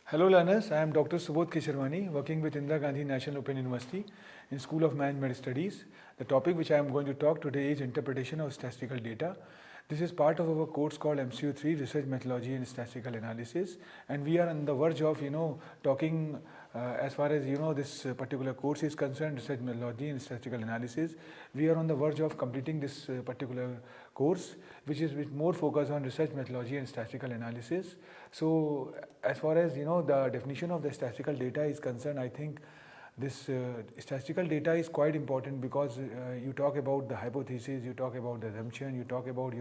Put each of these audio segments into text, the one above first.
Hello learners, I am Dr. Subodh Kesharvani, working with Indira Gandhi National Open University in School of Management Studies. The topic which I am going to talk today is interpretation of statistical data. This is part of our course called MCO-03, Research Methodology and Statistical Analysis, and we are on the verge of talking as far as this particular course is concerned, Research Methodology and Statistical Analysis. We are on the verge of completing this particular course, which is with more focus on research methodology and statistical analysis. So as far as the definition of the statistical data is concerned, I think this statistical data is quite important because you talk about the hypothesis, you talk about the assumption, you talk about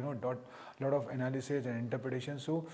lot of analysis and interpretation. So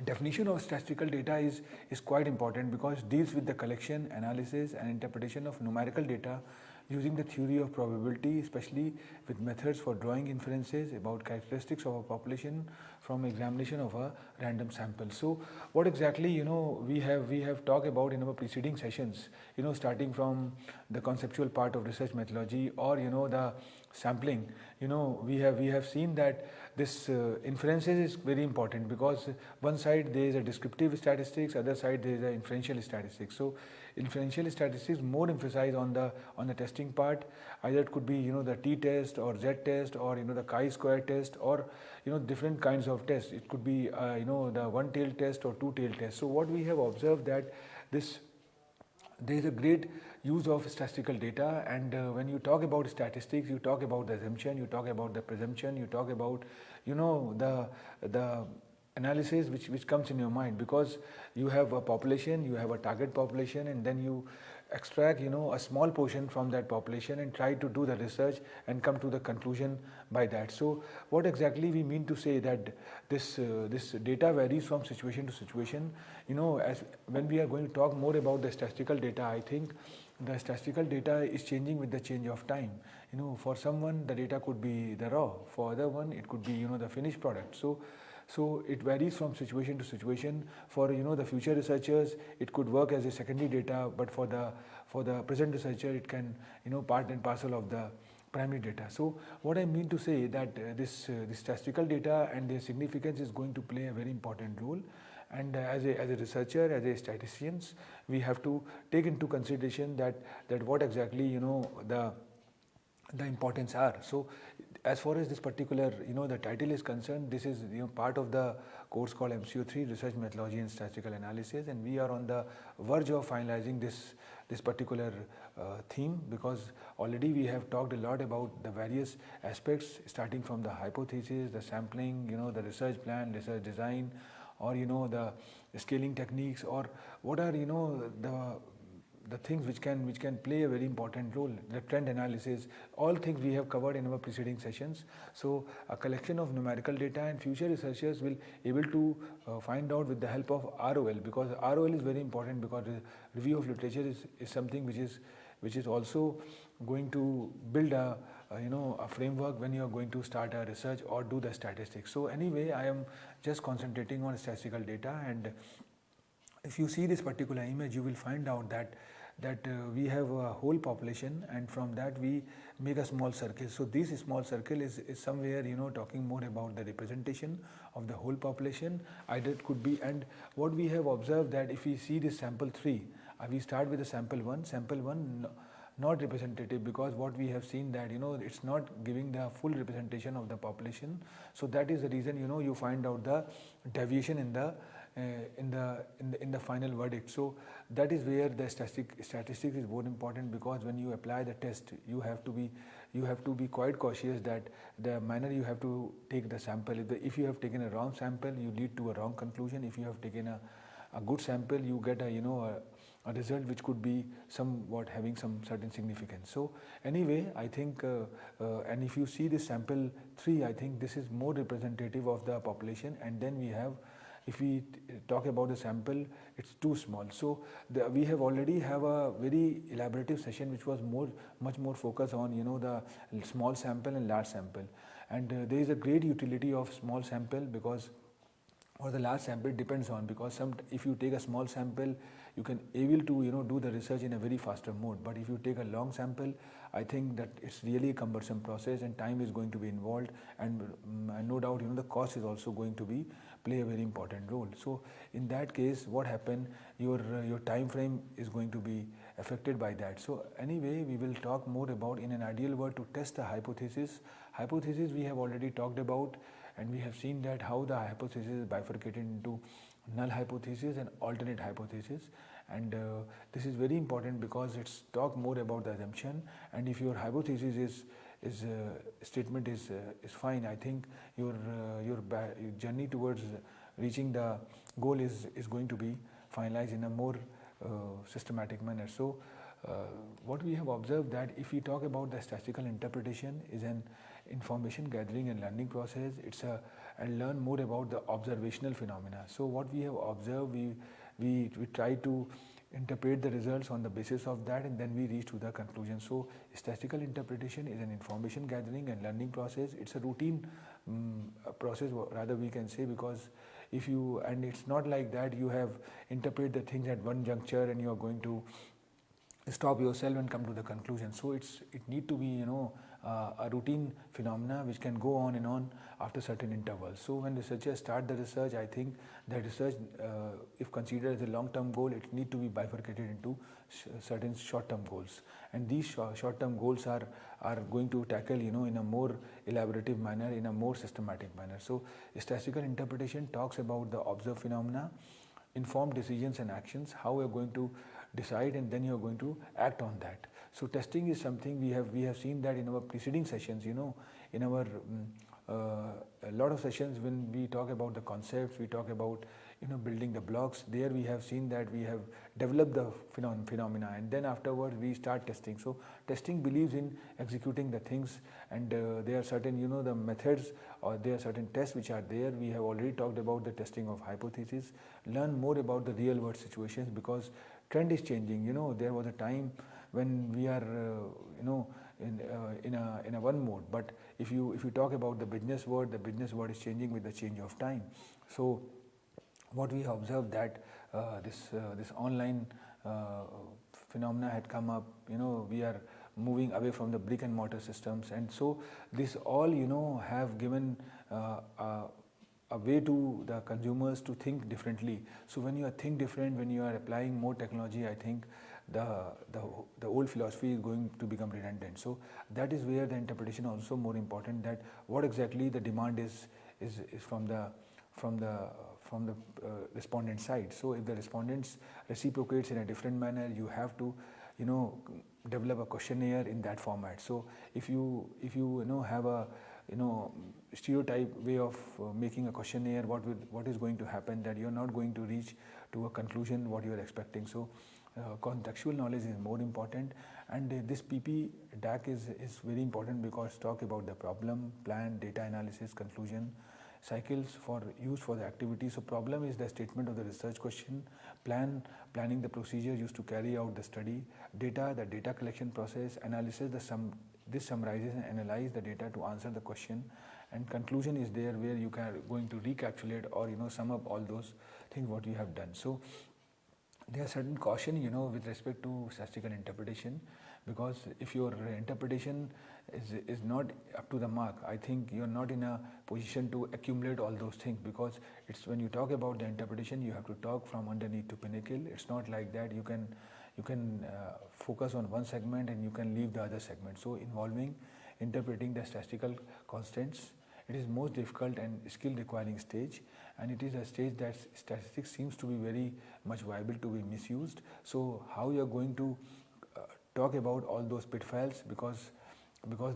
definition of statistical data is quite important because it deals with the collection, analysis and interpretation of numerical data using the theory of probability, especially with methods for drawing inferences about characteristics of a population from examination of a random sample. So what exactly we have talked about in our preceding sessions, starting from the conceptual part of research methodology or the sampling, we have seen that this inferences is very important because one side there is a descriptive statistics, other side there is a inferential statistics. So inferential statistics more emphasize on the testing part. Either it could be the t-test or z-test or the chi-square test or different kinds of tests. It could be the one-tail test or two-tail test. So what we have observed that there is a great use of statistical data, and when you talk about statistics, you talk about the assumption, you talk about the presumption, you talk about the analysis which comes in your mind, because you have a population, you have a target population, and then you extract a small portion from that population and try to do the research and come to the conclusion by that. So what exactly we mean to say that this data varies from situation to situation. As when we are going to talk more about the statistical data, I think the statistical data is changing with the change of time. For someone the data could be the raw, for other one it could be the finished product. So it varies from situation to situation. For the future researchers, it could work as a secondary data, but for the present researcher, it can part and parcel of the primary data. So what I mean to say that this statistical data and their significance is going to play a very important role. And as a researcher, as a statisticians, we have to take into consideration that what exactly the importance are. So as far as this particular the title is concerned, this is part of the course called MCO-03, Research Methodology and Statistical Analysis, and we are on the verge of finalizing this particular theme, because already we have talked a lot about the various aspects, starting from the hypothesis, the sampling, the research plan, research design, or the scaling techniques, or what are the things which can play a very important role, the trend analysis, all things we have covered in our preceding sessions. So a collection of numerical data, and future researchers will able to find out with the help of ROL, because ROL is very important, because review of literature is something which is also going to build a framework when you are going to start a research or do the statistics. So anyway, I am just concentrating on statistical data, and if you see this particular image, you will find out that we have a whole population, and from that we make a small circle. So this small circle is somewhere talking more about the representation of the whole population. Either it could be, and what we have observed that if we see this sample 3, we start with the sample 1, not representative, because what we have seen that it's not giving the full representation of the population. So that is the reason you find out the deviation in the final verdict. So that is where the statistics is more important, because when you apply the test, you have to be quite cautious that the manner you have to take the sample. If you have taken a wrong sample, you lead to a wrong conclusion. If you have taken a good sample, you get a result which could be somewhat having some certain significance. So anyway, I think and if you see this sample 3, I think this is more representative of the population. And then we have, if we talk about the sample, it's too small. So we have already have a very elaborative session which was much more focused on the small sample and large sample. And there is a great utility of small sample, because or the large sample depends on, because if you take a small sample, you can able to do the research in a very faster mode. But if you take a long sample, I think that it's really a cumbersome process, and time is going to be involved, and no doubt the cost is also going to be play a very important role. So in that case, what happened, your time frame is going to be affected by that. So anyway, we will talk more about, in an ideal world, to test the hypothesis. Hypothesis we have already talked about, and we have seen that how the hypothesis is bifurcated into null hypothesis and alternate hypothesis. And this is very important because it's talk more about the assumption, and if your hypothesis statement is fine, I think your journey towards reaching the goal is going to be finalized in a more systematic manner. So what we have observed, that if we talk about the statistical interpretation is an information gathering and learning process, and learn more about the observational phenomena. So what we have observed, we try to interpret the results on the basis of that, and then we reach to the conclusion. So statistical interpretation is an information gathering and learning process. It's a routine process, rather we can say, because and it's not like that you have interpreted the things at one juncture and you are going to stop yourself and come to the conclusion. So it need to be a routine phenomena which can go on and on after certain intervals. So when researchers start the research, I think that research, if considered as a long-term goal, it need to be bifurcated into certain short-term goals, and these short-term goals are going to tackle in a more elaborative manner, in a more systematic manner. So statistical interpretation talks about the observed phenomena, informed decisions and actions, how we are going to decide, and then you are going to act on that. So testing is something we have seen that in our preceding sessions, in our a lot of sessions when we talk about the concepts, we talk about building the blocks. There we have seen that we have developed the phenomena, and then afterwards we start testing. So testing believes in executing the things, and there are certain the methods, or there are certain tests which are there. We have already talked about the testing of hypothesis. Learn more about the real world situations, because trend is changing. There was a time when we are in a one mode, but if you talk about the business world is changing with the change of time. So what we observed, that this online phenomena had come up. We are moving away from the brick and mortar systems, and so this all have given a way to the consumers to think differently. So when you think different, when you are applying more technology, I think the old philosophy is going to become redundant. So that is where the interpretation also more important, that what exactly the demand is from the respondent side. So if the respondents reciprocates in a different manner, you have to develop a questionnaire in that format. So if you have a stereotype way of making a questionnaire, what is going to happen, that you are not going to reach to a conclusion what you are expecting. So contextual knowledge is more important, and this PP DAC is very important, because talk about the problem, plan, data analysis, conclusion, cycles for use for the activity. So problem is the statement of the research question, planning the procedure used to carry out the study, data, the data collection process, analysis, this summarizes and analyze the data to answer the question, and conclusion is there where you are going to recapitulate or sum up all those things what you have done. So there are certain caution with respect to statistical interpretation, because if your interpretation is not up to the mark, I think you are not in a position to accumulate all those things, because it's when you talk about the interpretation, you have to talk from underneath to pinnacle. It's not like that you can focus on one segment and you can leave the other segment. So involving interpreting the statistical constants, it is most difficult and skill requiring stage, and it is a stage that statistics seems to be very much viable to be misused. So how you are going to talk about all those pitfalls, because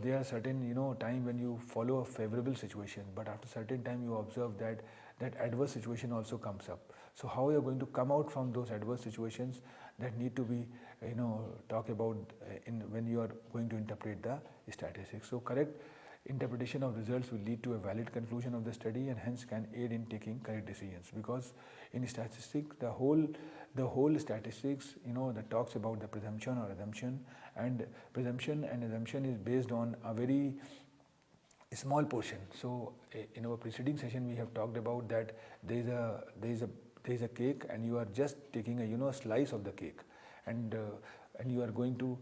there are certain time when you follow a favorable situation, but after certain time you observe that adverse situation also comes up. So how you are going to come out from those adverse situations, that need to be talk about when you are going to interpret the statistics. So correct interpretation of results will lead to a valid conclusion of the study, and hence can aid in taking correct decisions, because in statistics the whole statistics that talks about the presumption or assumption, and presumption and assumption is based on a very small portion. So in our preceding session we have talked about that there is a cake, and you are just taking a slice of the cake, and and you are going to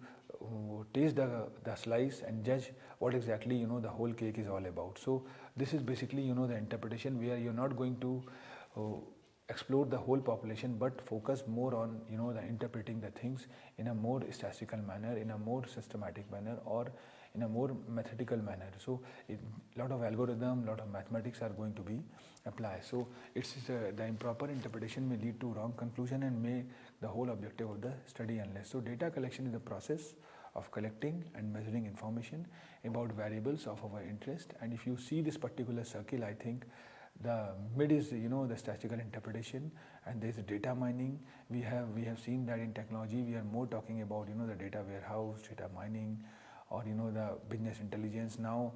taste the slice and judge what exactly the whole cake is all about. So this is basically the interpretation, where you're not going to explore the whole population, but focus more on the interpreting the things in a more statistical manner, in a more systematic manner, or in a more methodical manner. So a lot of algorithm, lot of mathematics are going to be applied. So it's the improper interpretation may lead to wrong conclusion and may the whole objective of the study unless. So data collection is the process of collecting and measuring information about variables of our interest. And if you see this particular circle, I think the mid is the statistical interpretation, and there is data mining. We have seen that in technology we are more talking about the data warehouse, data mining, or the business intelligence. Now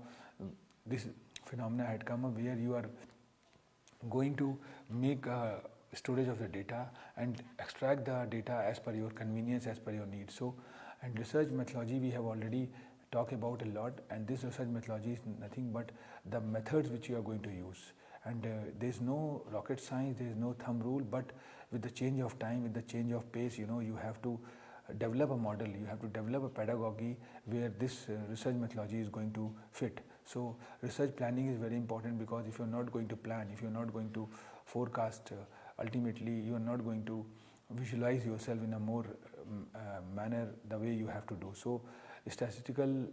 this phenomena had come up where you are going to make storage of the data and extract the data as per your convenience, as per your needs. So, and research methodology we have already talked about a lot, and this research methodology is nothing but the methods which you are going to use. And there is no rocket science, there is no thumb rule, but with the change of time, with the change of pace, you have to develop a model, you have to develop a pedagogy where this research methodology is going to fit. So research planning is very important, because if you're not going to plan, if you're not going to forecast, ultimately you are not going to visualize yourself in a more manner the way you have to do. So statistical,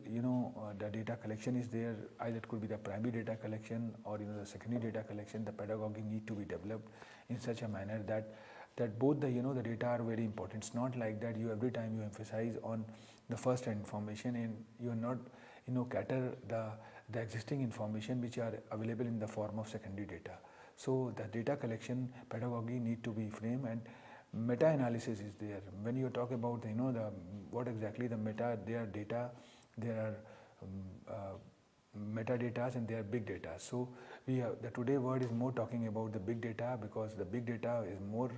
the data collection is there. Either it could be the primary data collection or the secondary data collection. The pedagogy need to be developed in such a manner that both the the data are very important. It's not like that you every time you emphasize on the first hand information and you are not cater the existing information which are available in the form of secondary data. So the data collection pedagogy need to be framed, and meta-analysis is there. When you talk about what exactly the meta, there are data, there are metadata, and there are big data. So the today word is more talking about the big data, because the big data is more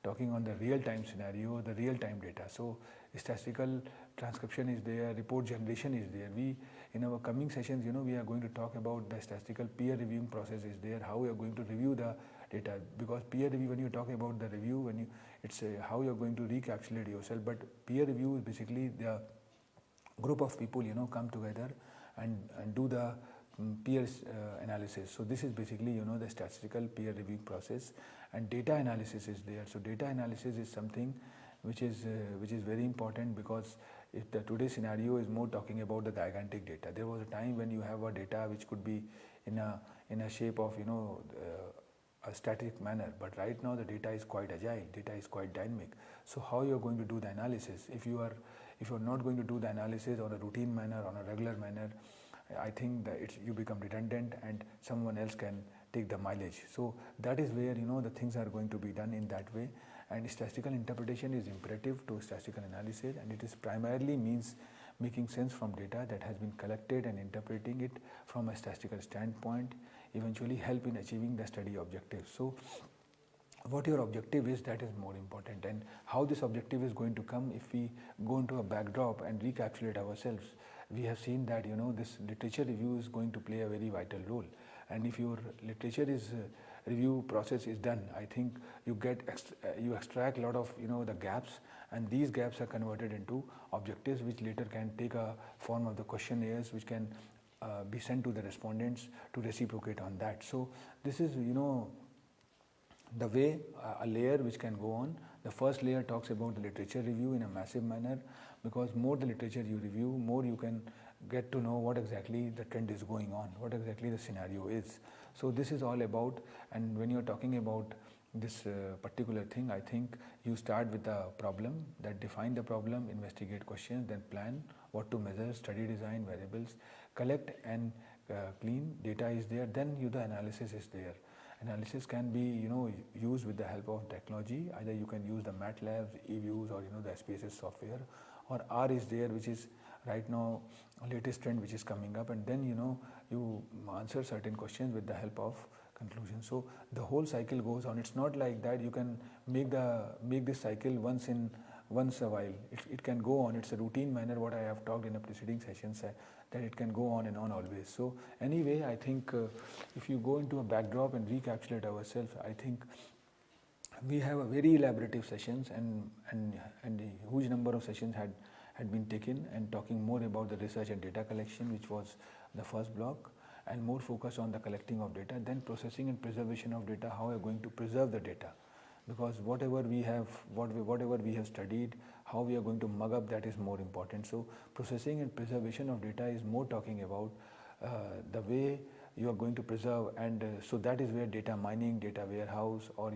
talking on the real-time scenario, the real-time data. So statistical transcription is there, report generation is there. We in our coming sessions, we are going to talk about the statistical peer reviewing process is there, how we are going to review the data, because peer review, when you talk about the review, it's how you are going to recapitulate yourself. But peer review is basically the group of people come together and do the peer analysis. So this is basically the statistical peer review process, and data analysis is there. So data analysis is something which is very important, because if the today's scenario is more talking about the gigantic data. There was a time when you have a data which could be in a shape of a static manner, but right now the data is quite agile, data is quite dynamic. So how you are going to do the analysis? If you are not going to do the analysis on a routine manner, on a regular manner, I think that you become redundant and someone else can take the mileage. So that is where the things are going to be done in that way. And statistical interpretation is imperative to statistical analysis, and it is primarily means making sense from data that has been collected and interpreting it from a statistical standpoint eventually help in achieving the study objectives. So what your objective is, that is more important, and how this objective is going to come if we go into a backdrop and recapitulate ourselves. We have seen that this literature review is going to play a very vital role, and if your literature is review process is done, I think you extract a lot of the gaps, and these gaps are converted into objectives which later can take a form of the questionnaires which can be sent to the respondents to reciprocate on that. So this is the way a layer which can go on. The first layer talks about the literature review in a massive manner, because more the literature you review, more you can get to know what exactly the trend is going on, what exactly the scenario is. So this is all about, and when you're talking about this particular thing, I think you start with the problem, that define the problem, investigate questions, then plan what to measure, study design, variables, collect and clean data is there, then the analysis is there. Analysis can be used with the help of technology. Either you can use the MATLAB, eViews, or the SPSS software, or R is there, which is right now latest trend which is coming up, and then you answer certain questions with the help of conclusion. So the whole cycle goes on. It's not like that you can make this cycle once a while. It can go on. It's a routine manner, what I have talked in the preceding sessions, that it can go on and on always. So anyway, I think if you go into a backdrop and recapitulate ourselves, I think we have a very elaborative sessions, and a huge number of sessions had been taken, and talking more about the research and data collection, which was the first block, and more focus on the collecting of data, then processing and preservation of data, how we are going to preserve the data, because whatever we have studied, how we are going to mug up, that is more important. So processing and preservation of data is more talking about the way you are going to preserve, and so that is where data mining, data warehouse, or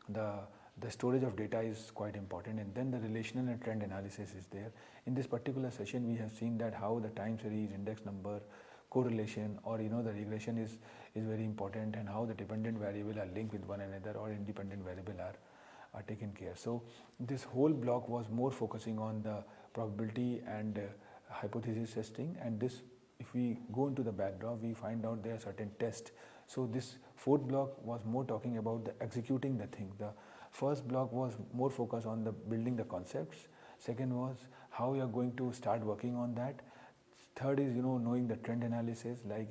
the storage of data is quite important. And then the relational and trend analysis is there. In this particular session, we have seen that how the time series, index number, correlation, or the regression is very important, and how the dependent variable are linked with one another, or independent variable are taken care. So this whole block was more focusing on the probability and hypothesis testing. And this, if we go into the backdrop, we find out there are certain tests. So this fourth block was more talking about the executing the thing. The first block was more focused on the building the concepts. Second was how you are going to start working on that. Third is knowing the trend analysis, like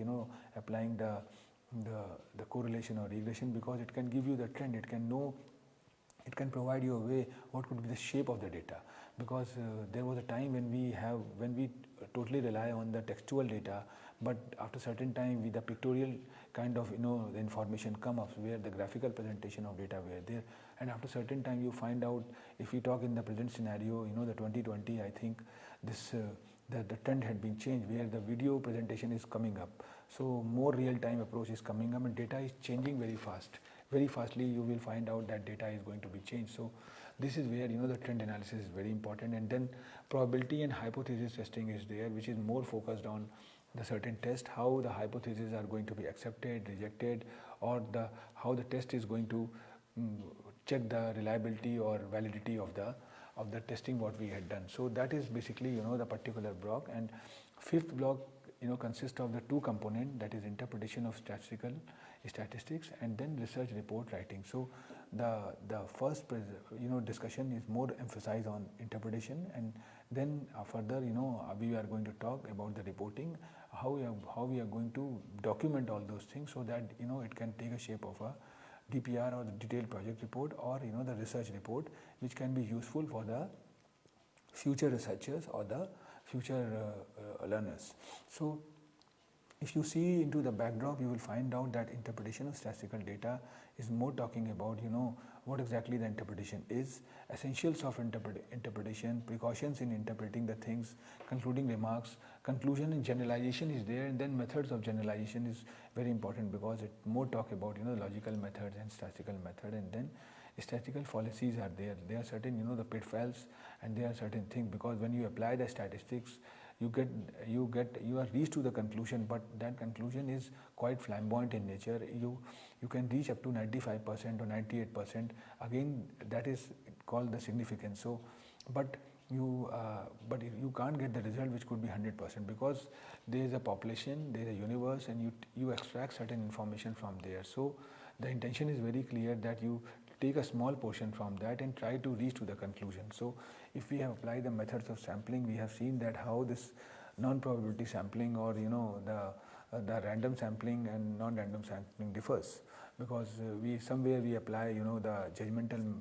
applying the correlation or regression, because it can give you the trend. It can provide you a way what could be the shape of the data, because there was a time when we totally rely on the textual data, but after certain time the pictorial kind of the information come up, where the graphical presentation of data were there, and after certain time you find out, if we talk in the present scenario, the 2020, I think this the trend had been changed, where the video presentation is coming up. So more real-time approach is coming up, and data is changing very fast. Very fastly you will find out that data is going to be changed. So this is where the trend analysis is very important. And then probability and hypothesis testing is there, which is more focused on the certain test, how the hypotheses are going to be accepted, rejected, or how the test is going to check the reliability or validity of the testing what we had done. So that is basically the particular block. And fifth block consists of the two component, that is interpretation of statistics, and then research report writing. So the first discussion is more emphasized on interpretation, and then further we are going to talk about the reporting, how we are going to document all those things, so that it can take a shape of a DPR, or the detailed project report, or the research report, which can be useful for the future researchers or the future learners. So if you see into the backdrop, you will find out that interpretation of statistical data is more talking about what exactly the interpretation is, essentials of interpretation, precautions in interpreting the things, concluding remarks, conclusion and generalization is there, and then methods of generalization is very important, because it more talk about logical methods and statistical method. And then statistical fallacies are there. There are certain the pitfalls, and there are certain things, because when you apply the statistics, you are reached to the conclusion, but that conclusion is quite flamboyant in nature. You can reach up to 95% or 98%. Again, that is called the significance. So, but you can't get the result which could be 100%, because there is a population, there is a universe, and you extract certain information from there. So the intention is very clear that you take a small portion from that and try to reach to the conclusion. So if we have applied the methods of sampling, we have seen that how this non-probability sampling, or the random sampling and non-random sampling differs, because somewhere we apply the judgmental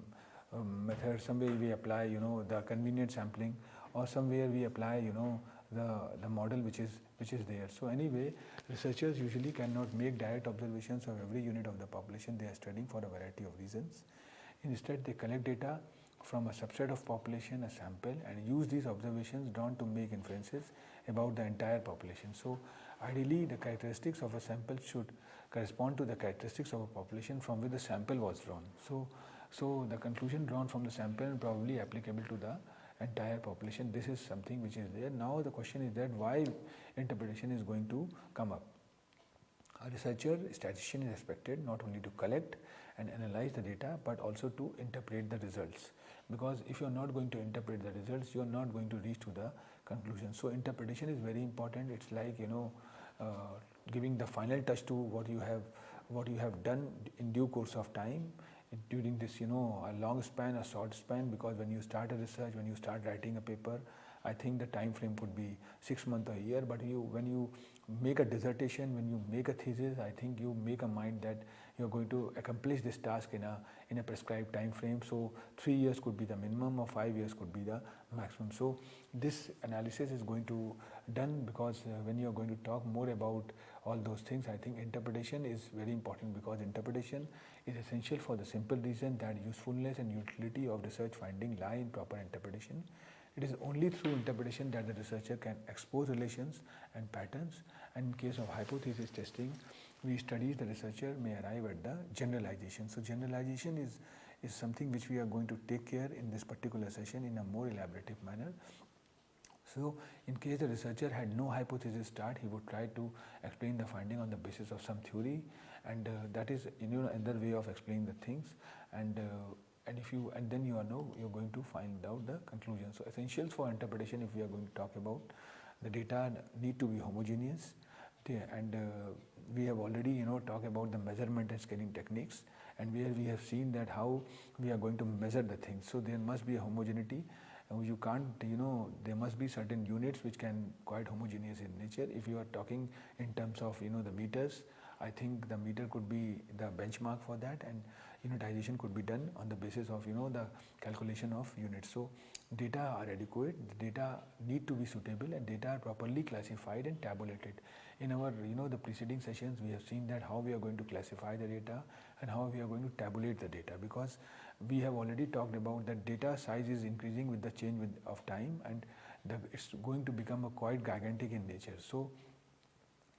method, somewhere we apply the convenient sampling, or somewhere we apply the model which is there. So anyway, researchers usually cannot make direct observations of every unit of the population they are studying, for a variety of reasons. Instead, they collect data from a subset of population, a sample, and use these observations drawn to make inferences about the entire population. So ideally, the characteristics of a sample should correspond to the characteristics of a population from which the sample was drawn. So the conclusion drawn from the sample is probably applicable to the entire population. This is something which is there. Now the question is that why interpretation is going to come up. A researcher, statistician, is expected not only to collect and analyze the data, but also to interpret the results. Because if you are not going to interpret the results, you are not going to reach to the conclusion. So interpretation is very important. It's like giving the final touch to what you have done in due course of time, during this a long span, a short span. Because when you start a research, when you start writing a paper, I think the time frame could be 6 months or a year, but when you make a dissertation, when you make a thesis, I think you make a mind that you're going to accomplish this task in a prescribed time frame. So 3 years could be the minimum, or 5 years could be the maximum. So this analysis is going to done because when you're going to talk more about all those things, I think interpretation is very important, because interpretation is essential for the simple reason that usefulness and utility of research finding lie in proper interpretation. It is only through interpretation that the researcher can expose relations and patterns, and in case of hypothesis testing, we study the researcher may arrive at the generalization. So generalization is something which we are going to take care in this particular session in a more elaborative manner. So in case the researcher had no hypothesis start, he would try to explain the finding on the basis of some theory, and that is another way of explaining the things. And then you're going to find out the conclusion. So essentials for interpretation, if we are going to talk about, the data need to be homogeneous, and we have already talked about the measurement and scaling techniques, and where we have seen that how we are going to measure the things. So there must be a homogeneity. You can't, there must be certain units which can quite homogeneous in nature. If you are talking in terms of the meters, I think the meter could be the benchmark for that, and unitization could be done on the basis of the calculation of units. So data are adequate, the data need to be suitable, and data are properly classified and tabulated. In our the preceding sessions, we have seen that how we are going to classify the data and how we are going to tabulate the data, because we have already talked about that data size is increasing with the change of time, and it's going to become a quite gigantic in nature. So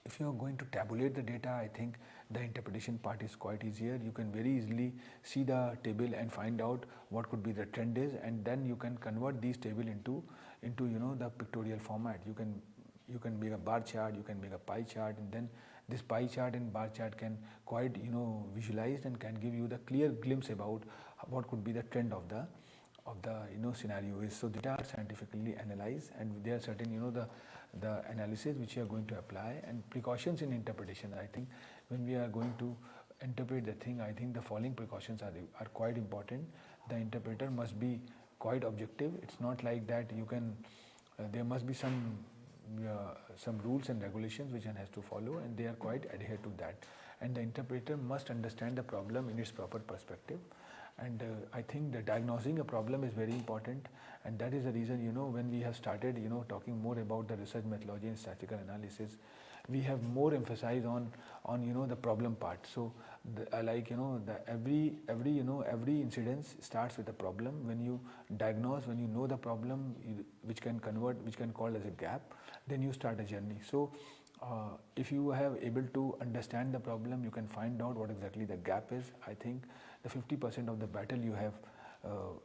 if you are going to tabulate the data, I think the interpretation part is quite easier. You can very easily see the table and find out what could be the trend is, and then you can convert these table into the pictorial format. You can make a bar chart, you can make a pie chart, and then this pie chart and bar chart can quite visualized and can give you the clear glimpse about what could be the trend of the scenario is. So data are scientifically analyzed, and there are certain the analysis which you are going to apply, and precautions in interpretation. I think when we are going to interpret the thing, I think the following precautions are quite important. The interpreter must be quite objective. It's not like that you can there must be some rules and regulations which one has to follow, and they are quite adhere to that. And the interpreter must understand the problem in its proper perspective. And I think that diagnosing a problem is very important, and that is the reason when we have started talking more about the research methodology and statistical analysis, we have more emphasize on the problem part. So every incidence starts with a problem. When you diagnose, when you know the problem, which can call as a gap, then you start a journey. So if you have able to understand the problem, you can find out what exactly the gap is. I think the 50% of the battle you have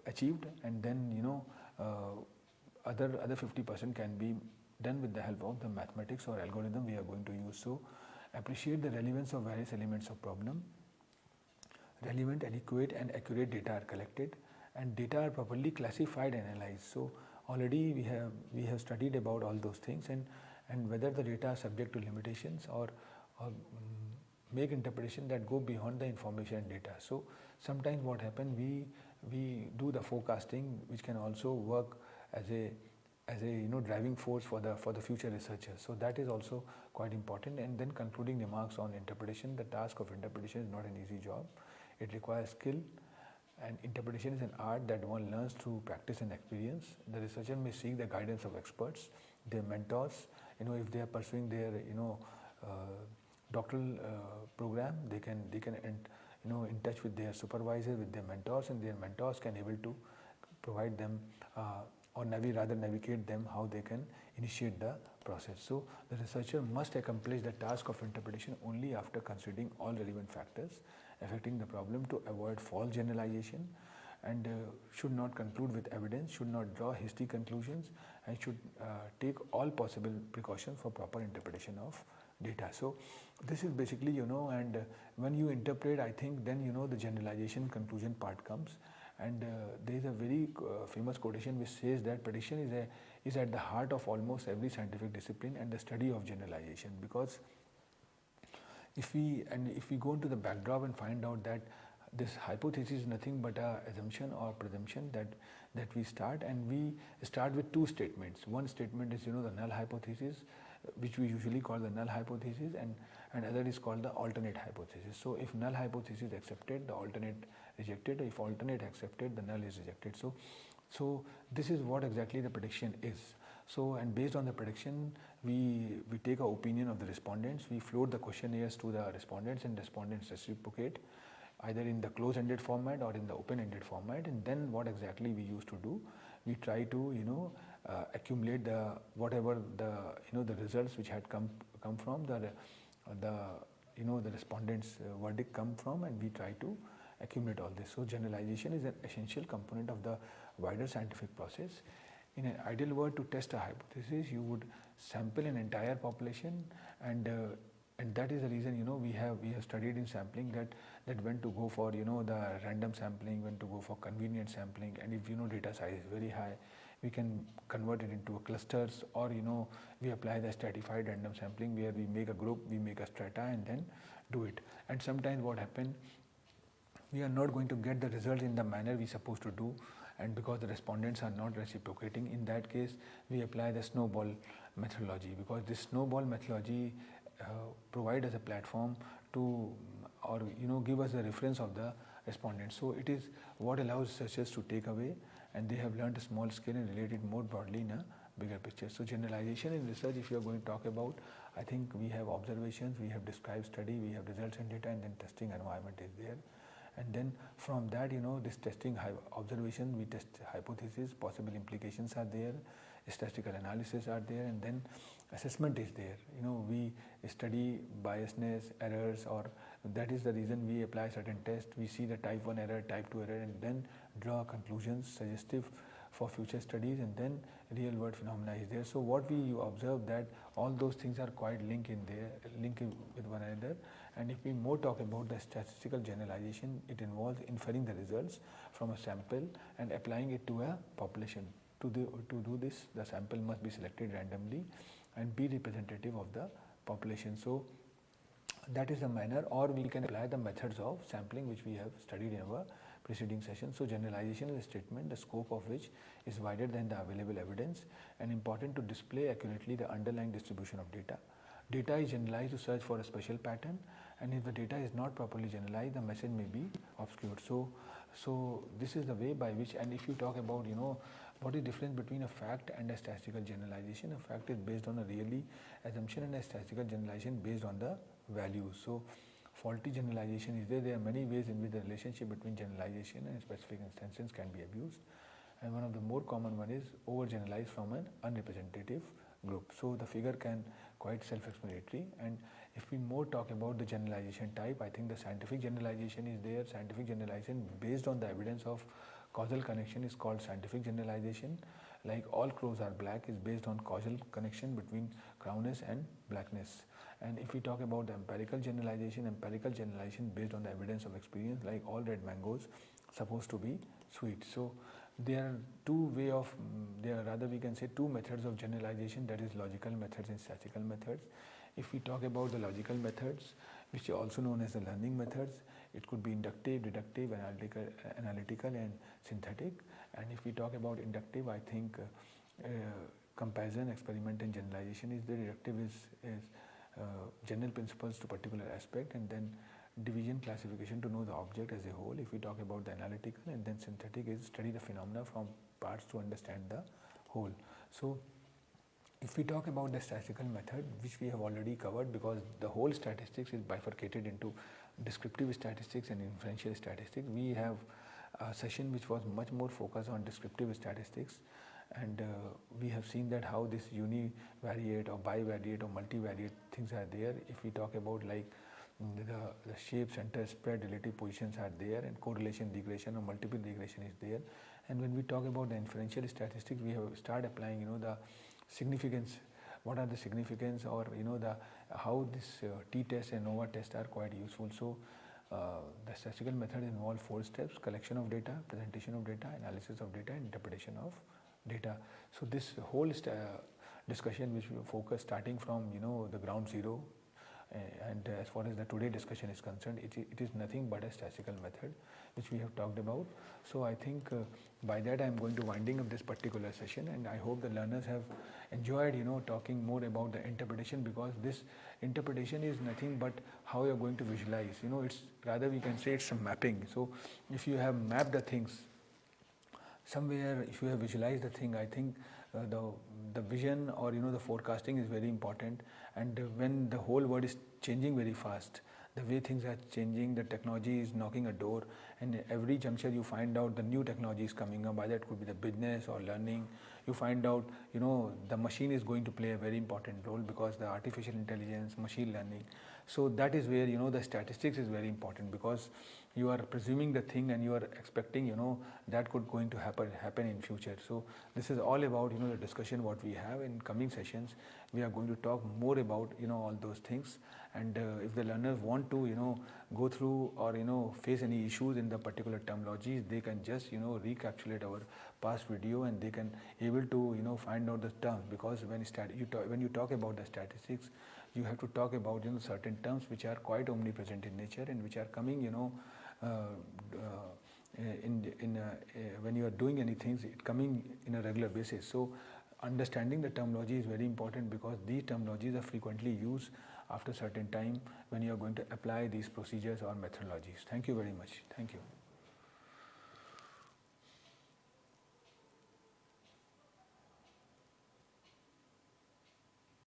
achieved, and then other 50% can be done with the help of the mathematics or algorithm we are going to use. So appreciate the relevance of various elements of problem. Relevant, adequate and accurate data are collected, and data are properly classified and analyzed. So already we have studied about all those things, and whether the data are subject to limitations or make interpretation that go beyond the information and data. So sometimes what happens, we do the forecasting, which can also work as a driving force for the future researchers. So that is also quite important. And then concluding remarks on interpretation. The task of interpretation is not an easy job. It requires skill, and interpretation is an art that one learns through practice and experience. The researcher may seek the guidance of experts, their mentors. If they are pursuing their doctoral program, they can in touch with their supervisor, with their mentors, and their mentors can able to provide them or navigate them how they can initiate the process. So the researcher must accomplish the task of interpretation only after considering all relevant factors affecting the problem to avoid false generalization, and should not conclude with evidence, should not draw hasty conclusions, and should take all possible precautions for proper interpretation of data. So this is basically and when you interpret, I think then the generalization conclusion part comes. And there is a very famous quotation which says that prediction is at the heart of almost every scientific discipline and the study of generalization. Because if we go into the backdrop and find out that this hypothesis is nothing but an assumption or presumption that we start, and we start with two statements. One statement is the null hypothesis, which we usually call the null hypothesis, and other is called the alternate hypothesis. So if null hypothesis is accepted, the alternate rejected. If alternate accepted, the null is rejected. So this is what exactly the prediction is. So, and based on the prediction, we take an opinion of the respondents. We float the questionnaires to the respondents, and respondents reciprocate either in the close-ended format or in the open-ended format. And then what exactly we used to do, we try to accumulate the whatever the results which had come from the respondents' verdict come from, and we try to accumulate all this. So generalization is an essential component of the wider scientific process. In an ideal world, to test a hypothesis, you would sample an entire population, and that is the reason we have studied in sampling that when to go for the random sampling, when to go for convenient sampling, and if data size is very high, we can convert it into clusters, or we apply the stratified random sampling where we make a group, we make a strata, and then do it. And sometimes what happens, we are not going to get the result in the manner we supposed to do, and because the respondents are not reciprocating, in that case we apply the snowball methodology, because this snowball methodology provide us a platform to give us a reference of the respondents. So it is what allows researchers to take away, and they have learned a small scale and relate it more broadly in a bigger picture. So generalization in research, if you are going to talk about, I think we have observations, we have described study, we have results and data, and then testing environment is there. And then from that, this testing observation, we test hypothesis, possible implications are there, statistical analysis are there, and then assessment is there. We study biasness, errors, or that is the reason we apply certain tests. We see the type 1 error, type 2 error, and then draw conclusions suggestive for future studies, and then real world phenomena is there. So what we observe that all those things are quite linked with one another. And if we more talk about the statistical generalization, it involves inferring the results from a sample and applying it to a population. To do this, the sample must be selected randomly and be representative of the population. So that is the manner, or we can apply the methods of sampling which we have studied in our preceding session. So generalization is a statement, the scope of which is wider than the available evidence, and important to display accurately the underlying distribution of data. Data is generalized to search for a special pattern, and if the data is not properly generalized, the message may be obscured. So this is the way by which, and if you talk about what is the difference between a fact and a statistical generalization, a fact is based on a really assumption, and a statistical generalization based on the values. So faulty generalization is there. There are many ways in which the relationship between generalization and specific instances can be abused, and one of the more common one is overgeneralize from an unrepresentative group. So the figure can quite self-explanatory. And if we more talk about the generalization type, I think the scientific generalization is there. Scientific generalization based on the evidence of causal connection is called scientific generalization. Like all crows are black is based on causal connection between brownness and blackness. And if we talk about the empirical generalization based on the evidence of experience, like all red mangoes supposed to be sweet. So there are we can say two methods of generalization, that is logical methods and statistical methods. If we talk about the logical methods, which are also known as the learning methods, it could be inductive, deductive, analytical and synthetic. And if we talk about inductive, I think comparison, experiment and generalization is the deductive is general principles to particular aspect, and then division, classification to know the object as a whole. If we talk about the analytical, and then synthetic is study the phenomena from parts to understand the whole. So if we talk about the statistical method, which we have already covered, because the whole statistics is bifurcated into descriptive statistics and inferential statistics, we have a session which was much more focused on descriptive statistics, and we have seen that how this univariate or bivariate or multivariate things are there. If we talk about like the shape, center, spread, relative positions are there, and correlation, regression or multiple regression is there. And when we talk about the inferential statistics, we have started applying the significance, what are the significance, or the how this t-test and nova test are quite useful. So the statistical method involves 4 steps: collection of data, presentation of data, analysis of data, and interpretation of data. So this whole discussion which we focus starting from the ground zero, And as far as the today discussion is concerned, it is nothing but a statistical method which we have talked about. So I think by that I am going to winding up this particular session, and I hope the learners have enjoyed talking more about the interpretation, because this interpretation is nothing but how you are going to visualize. It's rather, we can say, it's a mapping. So if you have mapped the things somewhere, if you have visualized the thing, I think the vision or the forecasting is very important. And when the whole world is changing very fast, the way things are changing, the technology is knocking a door, and every juncture you find out the new technology is coming up. Either it could be the business or learning. You find out the machine is going to play a very important role, because the artificial intelligence, machine learning. So that is where the statistics is very important, because you are presuming the thing and you are expecting that could going to happen in future. So this is all about the discussion what we have in coming sessions. We are going to talk more about all those things, and if the learners want to go through or face any issues in the particular terminologies, they can just recapitulate our past video, and they can able to find out the terms, because when you talk about the statistics, you have to talk about certain terms which are quite omnipresent in nature and which are coming when you are doing anything, it coming in a regular basis. So understanding the terminology is very important, because these terminologies are frequently used after certain time when you are going to apply these procedures or methodologies. Thank you very much. Thank you.